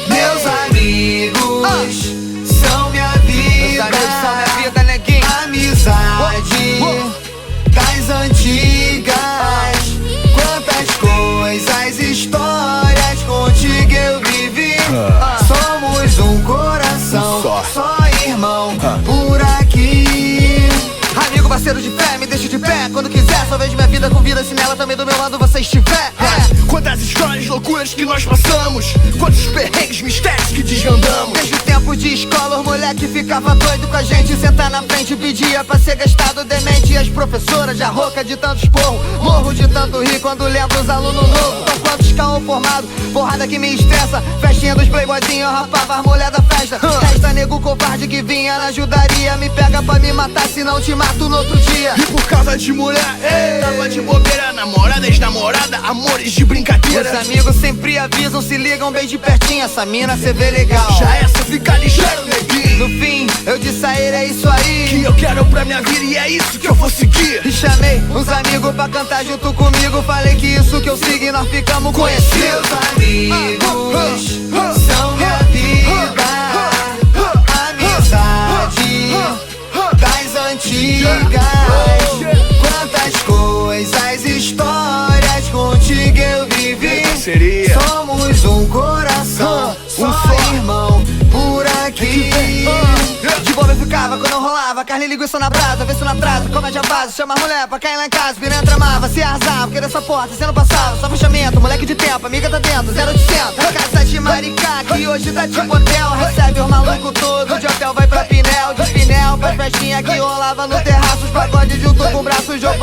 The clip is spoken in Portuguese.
Meus amigos são minha vida. Meus amigos são minha vida, neguinho. Amizade das antigas. Quantas coisas, histórias contigo eu vivi. Somos um coração, só irmão por aqui. Amigo, parceiro de fé, me deixa de pé quando quiser. Só vejo minha vida com vida se nela também do meu lado você estiver. Quantas histórias, loucuras que nós passamos, quantos perrengues, mistérios que desvendamos. Desde o tempo de escola, os moleque ficava doido com a gente. Sentar na frente, pedia pra ser gastado demente. E as professoras já rouca de tanto esporro, morro de tanto rir quando lembro os alunos novos. São quantos caô formado, porrada que me estressa. Festinha dos playboyzinhos, rapava as mulher da festa. Resta nego covarde que vinha na ajudaria. Me pega pra me matar, senão te mato no outro dia. E por causa de mulher, tava de bobeira. Namorada, ex-namorada, amores de brincadeira. Meus amigos sempre avisam, se ligam bem de pertinho. Essa mina cê vê legal, Já essa fica ligeiro, neguinho. no fim, eu disse a ele, é isso aí Que eu quero pra minha vida e é isso que eu vou seguir. E chamei uns amigos pra cantar junto comigo. Falei que isso que eu sigo e nós ficamos conhecidos. Meus amigos são minha vida. Amizade das antigas. Quantas coisas, histórias contigo eu vivi. Seria Somos um coração, só irmão por aqui. De boa eu ficava quando eu rolava carne e linguiça na brasa, vê se não atrasa, comédia base. Chama a mulher pra cair lá em casa, piranha tramava. Se arrasava, porque dessa porta cê não passava. Só fechamento, moleque de tempo, amiga tá dentro, 0800. Na casa de Maricá, que hoje tá tipo hotel. Recebe os malucos todos, de hotel vai pra Pinel. De Pinel pra festinha que rolava no terraço. Os pagodes junto com braços Giovanni.